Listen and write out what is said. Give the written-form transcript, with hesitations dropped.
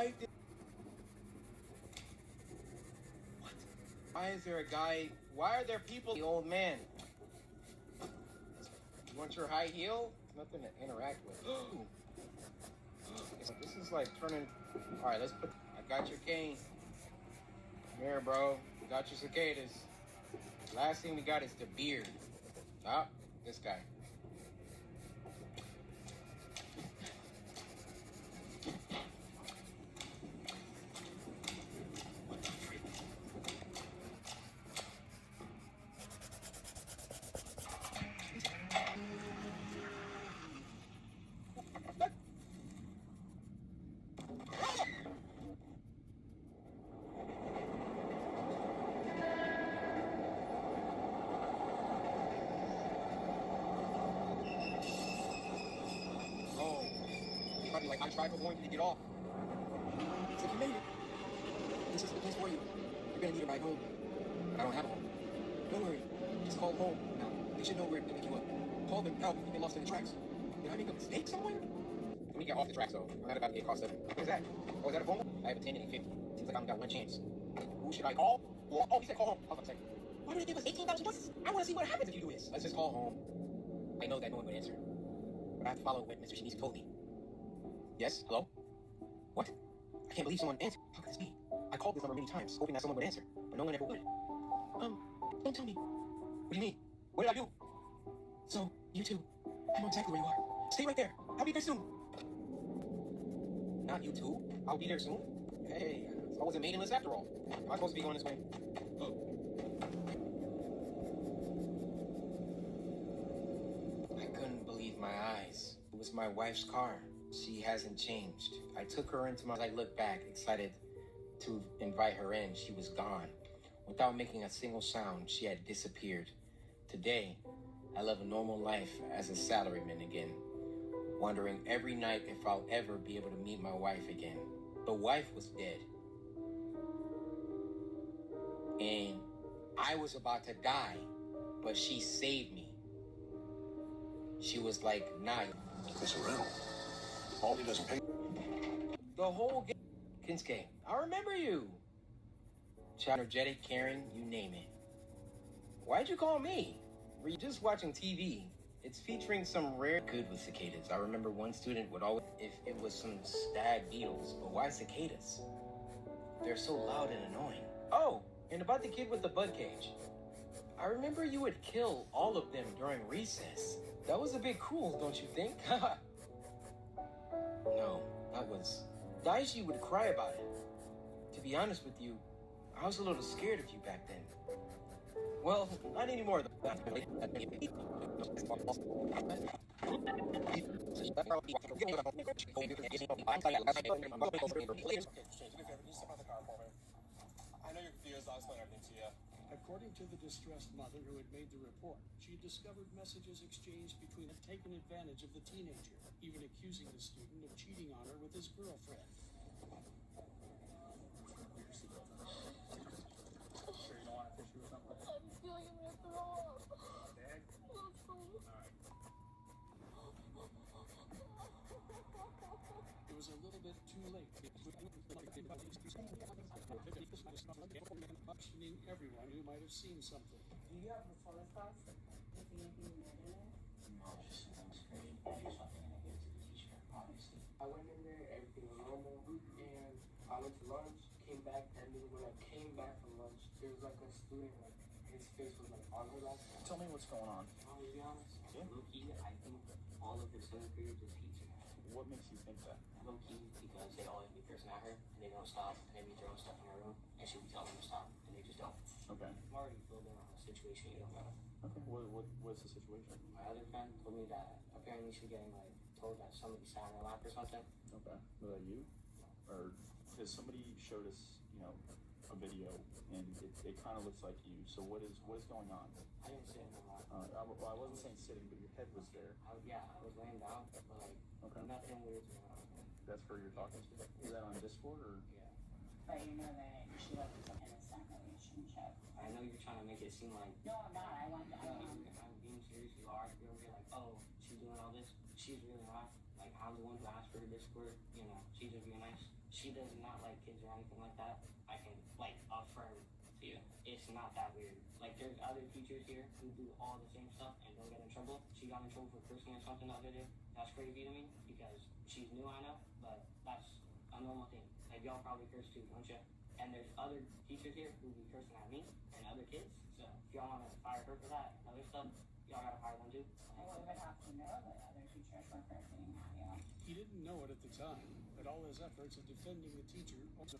wife did. What? Why is there a guy? Why are there people? The old man. You want your high heel? Nothing to interact with. This is like turning. All right, let's put. I got your cane. Here, bro. Got your cicadas. Last thing we got is the beard. Ah, this guy. Like I tried for going to get off. It's like you made it. This is the place for you. You're gonna need a ride home. But I don't have a home. Don't worry. Just call home now. They should know where to pick you up. Call them help if you've been lost in the tracks. Did I make a mistake somewhere? Let me get off the tracks though. I'm not about to get cost up. What is that? Oh, is that a phone? I have a 10 and a 50. Seems like I only got one chance. Who should I call? Oh, he said call home. I was about to say, why did they give us 18,000 bucks? I want to see what happens if you do this. Let's just call home. I know that no one would answer. But I have to follow what Mr. Shinichi told me. Yes? Hello? What? I can't believe someone answered. How could this be? I called this number many times, hoping that someone would answer, but no one ever would. Don't tell me. What do you mean? What did I do? So, you two, I know exactly where you are. Stay right there. I'll be there soon. Not you two. I'll be there soon. Hey, so I wasn't maidenless after all. Am I supposed to be going this way? I couldn't believe my eyes. It was my wife's car. She hasn't changed. I took her into my... I looked back, excited to invite her in. She was gone. Without making a single sound, she had disappeared. Today, I live a normal life as a salaryman again, wondering every night if I'll ever be able to meet my wife again. The wife was dead. And I was about to die, but she saved me. She was like, nah. It's around. All he doesn't pay. The whole game. Kinsuke, I remember you. Energetic, caring, you name it. Why'd you call me? Were you just watching TV? It's featuring some rare good with cicadas. I remember one student would always, if it was some stag beetles, but why cicadas? They're so loud and annoying. Oh, and about the kid with the bud cage. I remember you would kill all of them during recess. That was a bit cruel, don't you think? No, that was... Daishi would cry about it. To be honest with you, I was a little scared of you back then. Well, not anymore though. It I know you're confused. I'll explain everything to you. According to the distressed mother who had made the report, she discovered messages exchanged between had taken advantage of the teenager, even accusing the student of cheating on her with his girlfriend. Sure you don't want to fish with something? I'm feeling I'm gonna throw up. Dad? Alright. It was a little bit too late. Questioning everyone who might have seen something. Do you have the solar sauce? Is there anything more in there? No, just something screen. Just something I give to the teacher, obviously. I went in there, everything was normal, and I went to lunch, came back, and then when I came back from lunch, there was like a student, like, his face was like on her lap. Tell me what's going on. I'll be honest. Yeah. Low-key, I think all of the seventh graders just hate her. What makes you think that? Low-key, because they always be cursing at her, and they don't stop, and they be throwing stuff in her room, and she'll be telling them to stop, and they just don't. Okay. I'm already filled in on the situation you don't know. Okay. What's the situation? My other friend told me that apparently she's getting, like, told that somebody sat on her lap or something. Okay. Was that you? Or, because somebody showed us, a video, and it kind of looks like you. So what is going on? I didn't sit in her lap. Well, I wasn't saying sitting, but your head was there. I was laying down, but, like, nothing weird going on. That's where you're talking to? Is that on Discord, or? Yeah. But you know that she wasn't an innocent relationship. I know you're trying to make it seem like... No, I'm not. I'm being serious. You are. You're over here like, oh, she's doing all this. She's really not. Like, I'm the one who asked for her Discord. She's just being nice. she does not like kids or anything like that, I can like affirm to you, it's not that weird. Like there's other teachers here who do all the same stuff and don't get in trouble. She got in trouble for cursing or something the other day. That's crazy to me because she's new, I know, but that's a normal thing. Like y'all probably curse too, don't you? And there's other teachers here who be cursing at me and other kids. So if y'all want to fire her for that and other stuff, y'all gotta fire them too. I would have to know that other teachers were cursing at you. He didn't know it at the time, but all his efforts at defending the teacher also